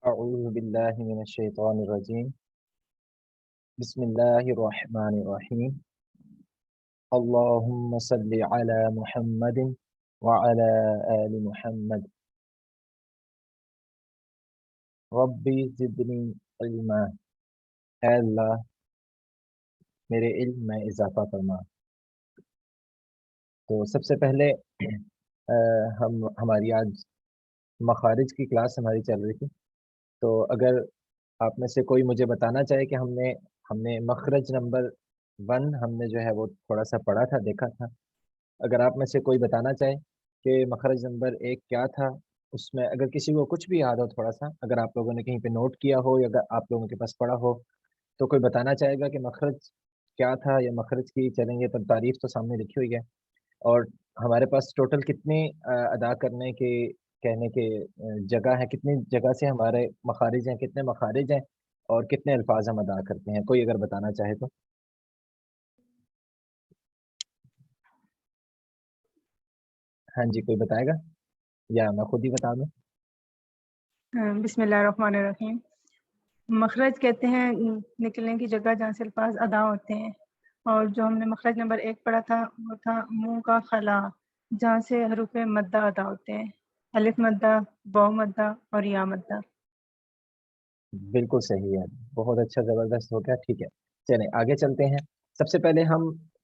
أعوذ بالله من الشيطان الرجيم. بسم الله الرحمن الرحيم. اللهم صل على محمد وعلى آل محمد. ربي زدني علما. اے اللہ میرے علم میں اضافہ فرما. تو سب سے پہلے ہماری آج مخارج کی کلاس ہماری چل رہی تھی. تو اگر آپ میں سے کوئی مجھے بتانا چاہے کہ ہم نے مخرج نمبر 1 ہم نے جو ہے وہ تھوڑا سا پڑھا تھا، دیکھا تھا. اگر آپ میں سے کوئی بتانا چاہے کہ مخرج نمبر 1 کیا تھا، اس میں اگر کسی کو کچھ بھی یاد ہو تھوڑا سا، اگر آپ لوگوں نے کہیں پہ نوٹ کیا ہو یا اگر آپ لوگوں کے پاس پڑھا ہو تو کوئی بتانا چاہے گا کہ مخرج کیا تھا یا مخرج کی چلیں گے. تب تعریف تو سامنے لکھی ہوئی ہے، اور ہمارے پاس ٹوٹل کتنی ادا کرنے کے کہنے کے جگہ ہے، کتنی جگہ سے ہمارے مخارج ہیں، کتنے مخارج ہیں اور کتنے الفاظ ہم ادا کرتے ہیں. کوئی اگر بتانا چاہے تو. ہاں جی، کوئی بتائے گا یا میں خود ہی بتا دوں؟ بسم اللہ الرحمن الرحیم. مخرج کہتے ہیں نکلنے کی جگہ جہاں سے الفاظ ادا ہوتے ہیں، اور جو ہم نے مخرج نمبر 1 پڑھا تھا وہ تھا منہ کا خلا، جہاں سے حروف مدہ ادا ہوتے ہیں، الف مدہ، واو مدہ اور یا مدہ. بالکل صحیح ہے، بہت اچھا، زبردست ہو گیا. ٹھیک ہے، چلیں آگے چلتے ہیں. سب سے پہلے ہم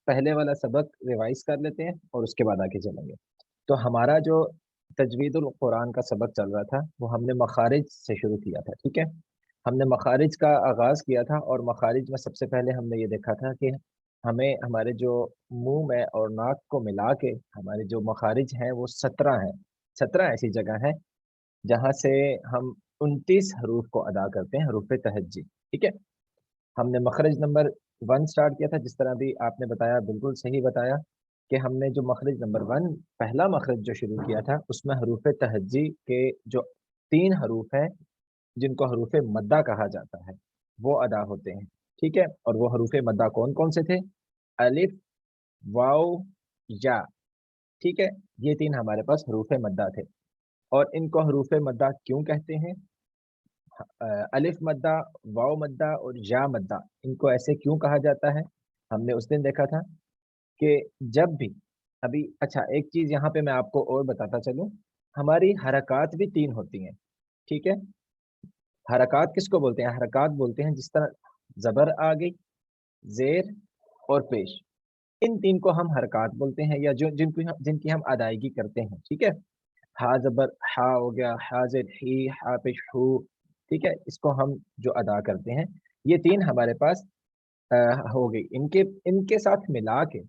پہلے والا سبق ریوائز کر لیتے ہیں اور اس کے بعد آگے چلیں گے. تو ہمارا جو تجوید القرآن کا سبق چل رہا تھا وہ ہم نے مخارج سے شروع کیا تھا. ٹھیک ہے، ہم نے مخارج کا آغاز کیا تھا، اور مخارج میں سب سے پہلے ہم نے یہ دیکھا تھا کہ ہمیں ہمارے جو منہ میں اور ناک کو ملا کے ہمارے جو مخارج ہیں وہ 17 ہیں. 17 ایسی جگہ ہیں جہاں سے ہم 29 حروف کو ادا کرتے ہیں، حروف تہجی. ٹھیک ہے، ہم نے مخرج نمبر 1 سٹارٹ کیا تھا، جس طرح بھی آپ نے بتایا، بالکل صحیح بتایا کہ ہم نے جو مخرج نمبر 1 پہلا مخرج جو شروع کیا تھا اس میں حروف تہجی کے جو 3 حروف ہیں جن کو حروف مدہ کہا جاتا ہے وہ ادا ہوتے ہیں. ٹھیک ہے، اور وہ حروف مدہ کون کون سے تھے؟ الف، واو، یا. ٹھیک ہے، یہ 3 ہمارے پاس حروف مدہ تھے. اور ان کو حروف مدہ کیوں کہتے ہیں؟ الف مدہ، واو مدہ اور یا مدہ، ان کو ایسے کیوں کہا جاتا ہے؟ ہم نے اس دن دیکھا تھا کہ جب بھی اچھا ایک چیز یہاں پہ میں آپ کو اور بتاتا چلوں، ہماری حرکات بھی 3 ہوتی ہیں. ٹھیک ہے، حرکات کس کو بولتے ہیں؟ حرکات بولتے ہیں جس طرح زبر آ گئی، زیر اور پیش، ان 3 کو ہم حرکات بولتے ہیں، یا جن کی ہم ادائیگی کرتے ہیں. ٹھیک ہے، ہا زبر ہا ہو گیا، ہا زیر ہی، ہا پیش ہو. ٹھیک ہے، اس کو ہم جو ادا کرتے ہیں یہ 3 ہمارے پاس ہو گئی. ان کے ساتھ ملا کے،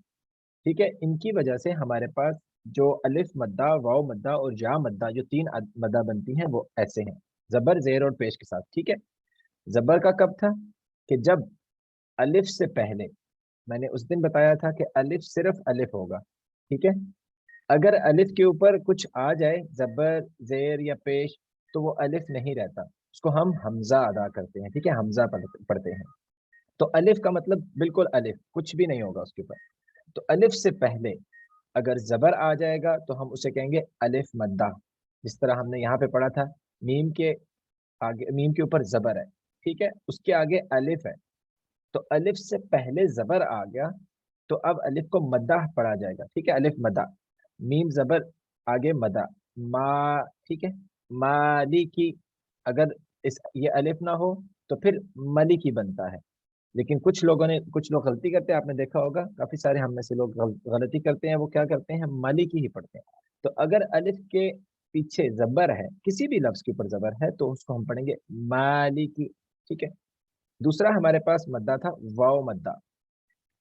ٹھیک ہے، ان کی وجہ سے ہمارے پاس جو الف مدہ، واو مدہ اور یا مدہ جو 3 مدہ بنتی ہیں وہ ایسے ہیں، زبر، زیر اور پیش کے ساتھ. ٹھیک ہے، زبر کا کب تھا؟ کہ جب الف سے پہلے، میں نے اس دن بتایا تھا کہ الف صرف الف ہوگا. ٹھیک ہے، اگر الف کے اوپر کچھ آ جائے، زبر، زیر یا پیش، تو وہ الف نہیں رہتا، اس کو ہم حمزہ ادا کرتے ہیں. ٹھیک ہے، حمزہ پڑھتے ہیں. تو الف کا مطلب بالکل الف، کچھ بھی نہیں ہوگا اس کے اوپر. تو الف سے پہلے اگر زبر آ جائے گا تو ہم اسے کہیں گے الف مدہ، جس طرح ہم نے یہاں پہ پڑھا تھا، میم کے آگے، میم کے اوپر زبر ہے. ٹھیک ہے، اس کے آگے الف ہے، تو الف سے پہلے زبر آ گیا تو اب الف کو مدہ پڑھا جائے گا. ٹھیک ہے، الف مدہ، میم زبر آگے مدہ، ما. ٹھیک ہے، مالی کی، اگر یہ الف نہ ہو تو پھر ملی کی بنتا ہے. لیکن کچھ لوگ غلطی کرتے ہیں، آپ نے دیکھا ہوگا کافی سارے ہم میں سے لوگ غلطی کرتے ہیں، وہ کیا کرتے ہیں؟ مالی کی ہی پڑھتے ہیں. تو اگر الف کے پیچھے زبر ہے، کسی بھی لفظ کے اوپر زبر ہے، تو اس کو ہم پڑھیں گے مالی کی. ٹھیک ہے، دوسرا ہمارے پاس مدہ تھا واو مدہ.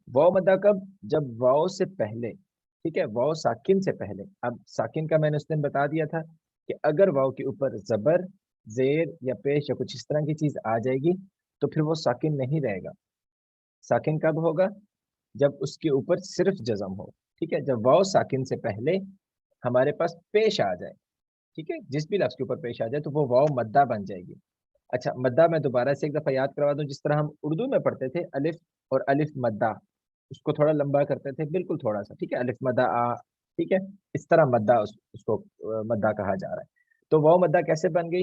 واو مدہ کب؟ جب واو سے پہلے، ٹھیک ہے، واو ساکن سے پہلے. اب ساکن کا میں نے اس دن بتا دیا تھا کہ اگر واو کے اوپر زبر، زیر یا پیش یا کچھ اس طرح کی چیز آ جائے گی تو پھر وہ ساکن نہیں رہے گا. ساکن کب ہوگا؟ جب اس کے اوپر صرف جزم ہو. ٹھیک ہے، جب واو ساکن سے پہلے ہمارے پاس پیش آ جائے، ٹھیک ہے، جس بھی لفظ کے اوپر پیش آ جائے تو وہ واو مدہ بن جائے گی. اچھا، مدہ میں دوبارہ سے ایک دفعہ یاد کروا دوں، جس طرح ہم اردو میں پڑھتے تھے الف اور الف مدہ، اس کو تھوڑا لمبا کرتے تھے، بالکل تھوڑا سا. ٹھیک ہے، الف مدہ آ. ٹھیک ہے، اس طرح مدہ اس کو مدہ کہا جا رہا ہے. تو واو مدہ کیسے بن گئی؟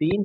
3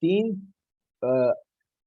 3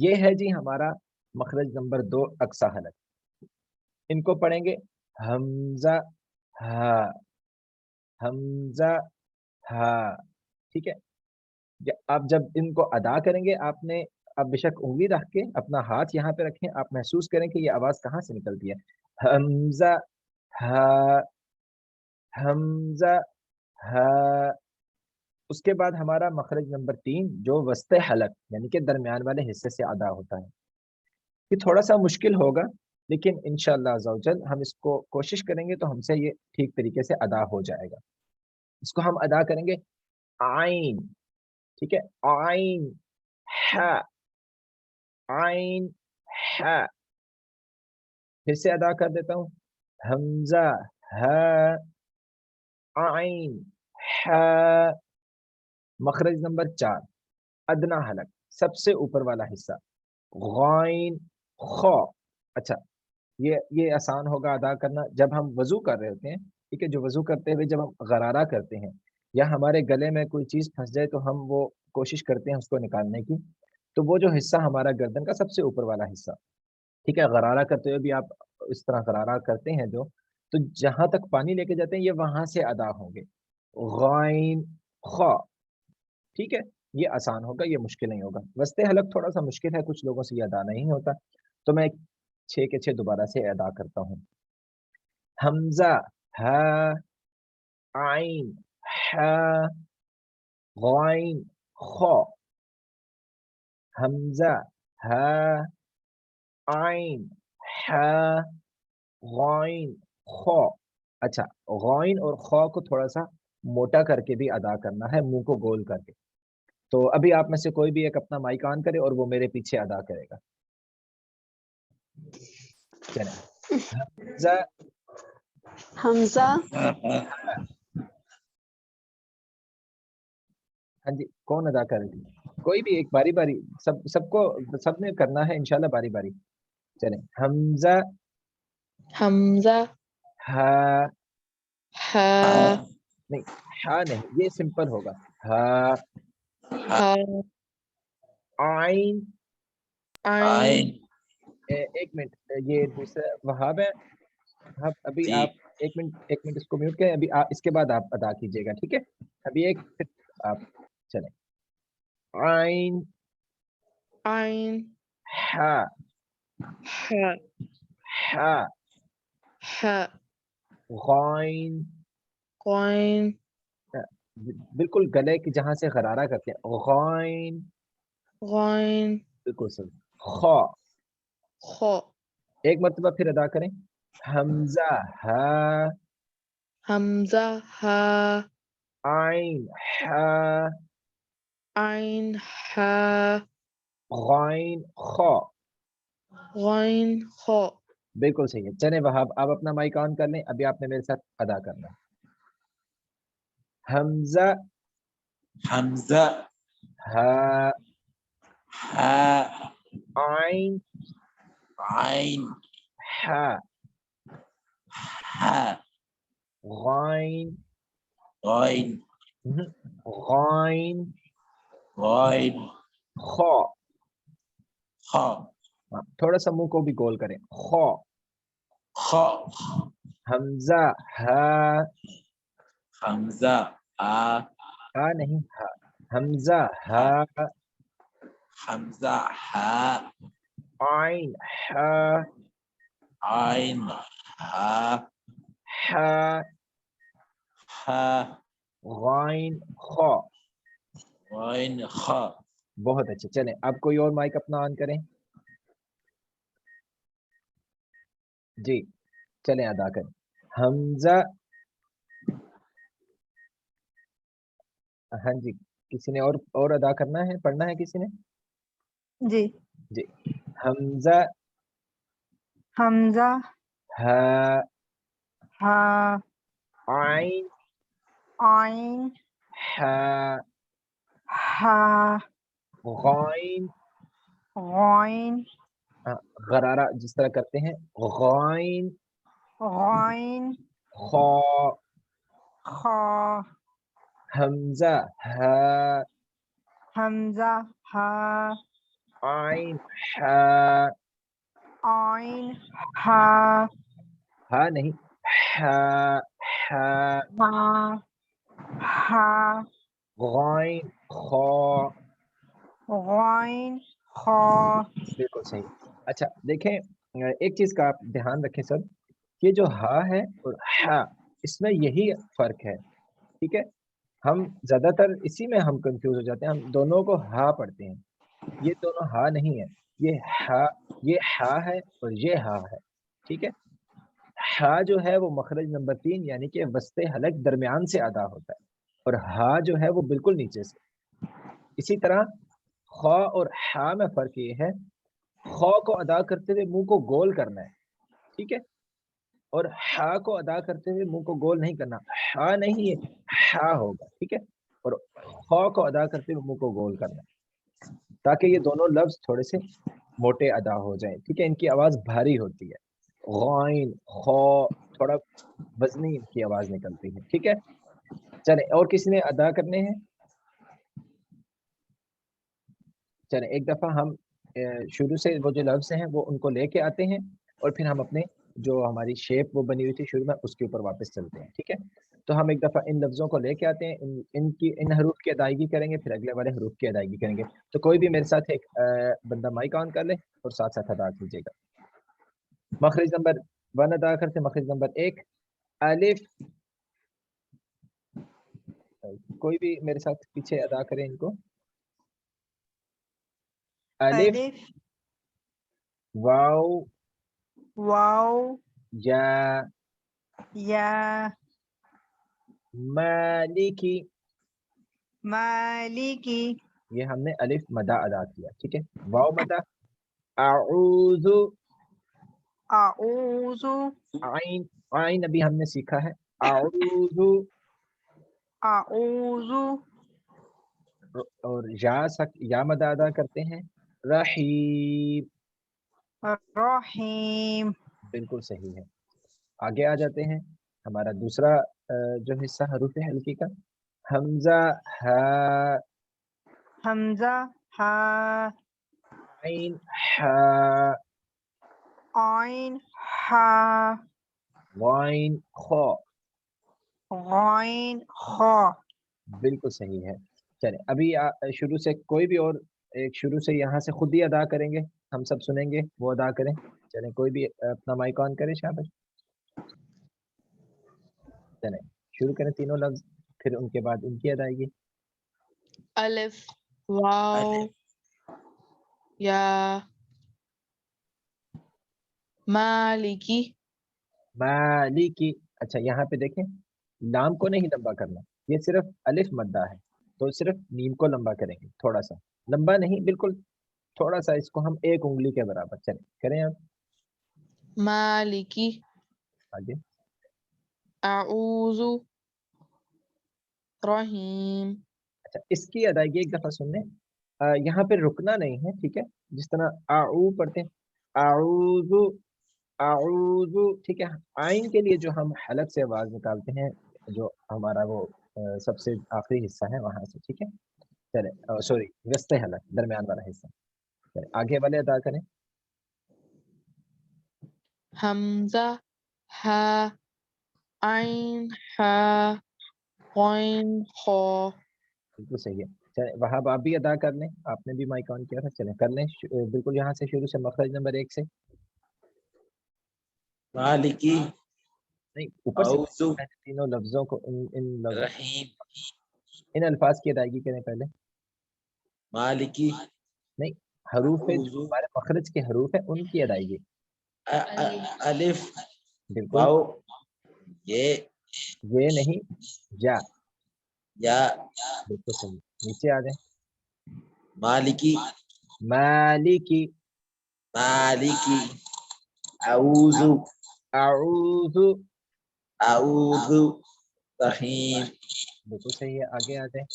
یہ ہے جی ہمارا مخرج نمبر 2 اقصا حلق. ان کو پڑھیں گے حمزہ ہا، حمزہ ہا. ٹھیک ہے. آپ جب ان کو ادا کریں گے آپ نے اب بے شک انگلی رکھ کے اپنا ہاتھ یہاں پہ رکھیں, آپ محسوس کریں کہ یہ آواز کہاں سے نکلتی ہے. حمزہ ہا، حمزہ ہا. اس کے بعد ہمارا مخرج نمبر 3 جو وسط حلق یعنی کہ درمیان والے حصے سے ادا ہوتا ہے. یہ تھوڑا سا مشکل ہوگا لیکن انشاءاللہ عز و جل ہم اس کو کوشش کریں گے تو ہم سے یہ ٹھیک طریقے سے ادا ہو جائے گا. اس کو ہم ادا کریں گے عین. ٹھیک ہے, عین ہا، عین ہا. پھر سے ادا کر دیتا ہوں حمزہ ہا، عین ہا. مخرج نمبر 4 ادنا حلق سب سے اوپر والا حصہ غائن خا. اچھا یہ آسان ہوگا ادا کرنا جب ہم وضو کر رہے ہوتے ہیں. ٹھیک ہے, جو وضو کرتے ہوئے جب ہم غرارہ کرتے ہیں یا ہمارے گلے میں کوئی چیز پھنس جائے تو ہم وہ کوشش کرتے ہیں اس کو نکالنے کی, تو وہ جو حصہ ہمارا گردن کا سب سے اوپر والا حصہ. ٹھیک ہے, غرارہ کرتے ہوئے بھی آپ اس طرح غرارہ کرتے ہیں جو, تو جہاں تک پانی لے کے جاتے ہیں یہ وہاں سے ادا ہوں گے غائن خا. ٹھیک ہے, یہ آسان ہوگا, یہ مشکل نہیں ہوگا. وسط حلق تھوڑا سا مشکل ہے, کچھ لوگوں سے یہ ادا نہیں ہوتا, تو میں 6 کے 6 دوبارہ سے ادا کرتا ہوں. حمزہ ہا، عین ہا، غائن خا. حمزہ ہا، عین ہا، غائن خا. اچھا, غائن اور خا کو تھوڑا سا موٹا کر کے بھی ادا کرنا ہے, منہ کو گول کر کے. تو ابھی آپ میں سے کوئی بھی ایک اپنا مائک آن کرے اور وہ میرے پیچھے ادا کرے گا. چلیں حمزہ حمزہ ہاں جی, کون ادا کر رہی تھی؟ کوئی بھی ایک باری باری, سب کو سب نے کرنا ہے انشاءاللہ باری باری. چلیں حمزہ حمزہ ہا, ہا، نہیں ہا نہیں, یہ سمپل ہوگا ہا. ہا، عین, عین، ایک منٹ, یہ دوسرا وہاب ہے. اب ابھی جی آپ ایک منٹ اس کو میوٹ کریں, ابھی اس کے بعد آپ ادا کیجیے گا. ٹھیک ہے, ابھی ایک آپ چلیں عین عین، ہا، ہا، ہا, ہا، غائن. غائن، بالکل گلے کی جہاں سے غرارہ کرتے ہیں غائن. غائن، بالکل صحیح. خا, خا، ایک مرتبہ پھر ادا کریں حمزہ ہا، حمزہ ہا، عین ہا، عین ہا، غائن خا. غائن خا. بالکل صحیح ہے. چلیں وہاب آپ اپنا مائک آن کر لیں, ابھی آپ نے میرے ساتھ ادا کرنا ہے. حمزہ حمزہ ہا، ہا، عین عین ہا، ہا، غائن غائن غائن غائن خا. خا، تھوڑا سا منہ کو بھی گول کریں خا. خا. حمزہ ہا، حمزہ ہا نہیں ہا, حمزہ ہا، حمزہ ہا، عین ہا، عین ہا، ہا, ہا، غائن خا. غائن خا. بہت اچھے. چلیں اب کوئی اور مائک اپنا آن کریں. جی چلیں ادا کریں حمزہ. ہاں جی, کسی نے اور ادا کرنا ہے, پڑھنا ہے کسی نے؟ جی. جی حمزہ حمزہ ہا، ہا، عین عین ہا، ہا، غائن. غائن غرارہ جس طرح کرتے ہیں غائن غائن خا. خا. حمزہ ہا، حمزہ ہا، عین ہا، عین ہا، ہا نہیں، ہا، ہا، ہا، ہا، غین خا، غین خا. بالکل صحیح. اچھا دیکھیں ایک چیز کا آپ دھیان رکھیں سب، یہ جو ہا ہے اور ہا، اس میں یہی فرق ہے، ٹھیک ہے. ہم زیادہ تر اسی میں ہم کنفیوز ہو جاتے ہیں، ہم دونوں کو ہا پڑھتے ہیں، یہ دونوں ہا نہیں ہے، یہ ہا ہے اور یہ ہا ہے، ٹھیک ہے. ہا جو ہے وہ مخرج نمبر 3 یعنی کہ وسط حلق درمیان سے ادا ہوتا ہے، اور ہا جو ہے وہ بالکل نیچے سے. اسی طرح خا اور ہا میں فرق یہ ہے، خا کو ادا کرتے ہوئے منہ کو گول کرنا ہے، ٹھیک ہے، اور ہا کو ادا کرتے ہوئے منہ کو گول نہیں کرنا، ہا نہیں ہے ہا ہوگا، ٹھیک ہے، اور خا کو ادا کرتے ہوئے منہ کو گول کرنا ہے، تاکہ یہ دونوں لفظ تھوڑے سے موٹے ادا ہو جائیں، ٹھیک ہے. ان کی آواز بھاری ہوتی ہے، غائن خا تھوڑا وزنی ان کی آواز نکلتی ہے، ٹھیک ہے. چلیں اور کسی نے ادا کرنے ہیں؟ چلیں ایک دفعہ ہم شروع سے وہ جو لفظ ہیں وہ ان کو لے کے آتے ہیں، اور پھر ہم اپنے جو ہماری شیپ وہ بنی ہوئی تھی شروع میں اس کے اوپر واپس چلتے ہیں، ٹھیک ہے. تو ہم ایک دفعہ ان لفظوں کو لے کے آتے ہیں، ان حروف کی ادائیگی کریں گے، پھر اگلے والے حروف کی ادائیگی کریں گے. تو کوئی بھی میرے ساتھ ایک بندہ مائک آن کر لے اور ساتھ ساتھ ادا کیجیے گا. مخرج نمبر 1 ادا کرتے، مخرج نمبر 1 الف. کوئی بھی میرے ساتھ پیچھے ادا کریں ان کو. الف، الف، واو، واو، یا، یا، مالکی. مالکی. یہ ہم نے الف مدہ ادا کیا، ٹھیک ہے. واو مدہ اعوذ، اعوذ، عین، عین ابھی ہم نے سیکھا ہے، اعوذ، اعوذ، اور یا مدہ ادا کرتے ہیں، رحیم. رحیم. بالکل صحیح ہے. آگے آ جاتے ہیں، ہمارا دوسرا جو حصہ حروف حلقی کا، حمزہ ہا، حمزہ ہا، عین ہا، عین ہا، غین خا. غین خا. بالکل صحیح ہے. چلیں ابھی شروع سے کوئی بھی اور ایک شروع سے یہاں سے خود ہی ادا کریں گے، ہم سب سنیں گے وہ ادا کریں. چلیں کوئی بھی اپنا مائک آن کرے شاباش. چلیں شروع کریں تینوں لفظ، پھر ان کے بعد ان کی ادائیگی. الف، واو، یا، مالکی. مالکی. اچھا یہاں پہ دیکھیں، لام کو نہیں لمبا کرنا، یہ صرف الف مدہ ہے، تو صرف نیم کو لمبا کریں گے، تھوڑا سا لمبا نہیں، بالکل تھوڑا سا، اس کو ہم ایک انگلی کے برابر. چلیں کریں آپ مالکی. آگے. اعوذ، رحیم. اچھا اس کی ادائیگی ایک دفعہ سن لیں، یہاں پہ رکنا نہیں ہے، ٹھیک ہے. جس طرح اعو پڑھتے ہیں، اعوذ، اعوذ، ٹھیک ہے. آئین کے لیے جو ہم حلق سے آواز نکالتے ہیں، جو ہمارا وہ سب سے آخری حصہ ہے وہاں سے، ٹھیک ہے. چلے سوری، وسط حلق درمیان والا حصہ. چلے آگے والے ادا کریں. حمزہ ہا، عین ہا، غین خا. بالکل صحیح ہے. چلیں وہاں آپ بھی ادا کر لیں، آپ نے بھی مائک آن کیا تھا. چلیں کر لیں بالکل یہاں سے شروع سے مخرج نمبر 1 سے. مالکی، نہیں اوپر سے اعوذ، تینوں لفظوں کو رحیم. ان الفاظ کی ادائیگی کریں پہلے. مالکی، نہیں، حروف جو اعوذ، ہمارے مخرج کے حروف ہیں ان کی ادائیگی. الف، بالکل واو، یہ، یہ نہیں، یا. یا. بالکل صحیح. نیچے آ جائیں. مالکی، مالکی، مالکی. اعوذ، اعوذ. اعوذ، رحیم. بالکل صحیح ہے. آگے آ جائیں.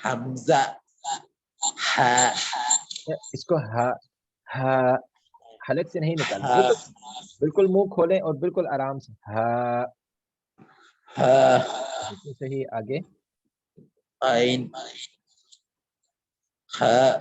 حمزہ ہا، اس کو ہا، ہا حلق سے نہیں نکالنا، ہا، بالکل بالکل منہ کھولیں اور بالکل آرام سے ہا. ہا. بالکل صحیح. آگے. عین، ha,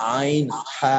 ain, ha,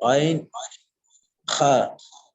ain, kha,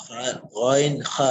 ghain, kha.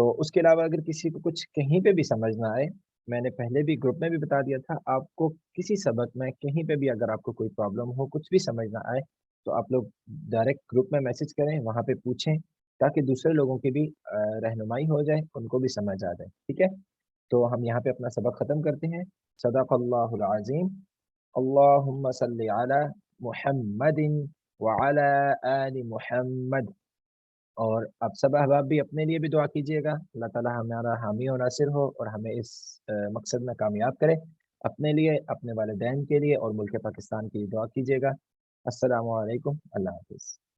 تو اس کے علاوہ اگر کسی کو کچھ کہیں پہ بھی سمجھ نہ آئے، میں نے پہلے بھی گروپ میں بھی بتا دیا تھا، آپ کو کسی سبق میں کہیں پہ بھی اگر آپ کو کوئی پرابلم ہو، کچھ بھی سمجھ نہ آئے، تو آپ لوگ ڈائریکٹ گروپ میں میسج کریں، وہاں پہ پوچھیں، تاکہ دوسرے لوگوں کی بھی رہنمائی ہو جائے، ان کو بھی سمجھ آ جائے. ٹھیک ہے، تو ہم یہاں پہ اپنا سبق ختم کرتے ہیں. صدق اللہ العظیم. اللہم صلی علی محمد وعلی آل محمد. اور آپ سب احباب بھی اپنے لیے بھی دعا کیجیے گا، اللہ تعالی ہمارا حامی و ناصر ہو اور ہمیں اس مقصد میں کامیاب کرے. اپنے لیے، اپنے والدین کے لیے اور ملک پاکستان کے لیے دعا کیجیے گا. السلام علیکم، اللہ حافظ.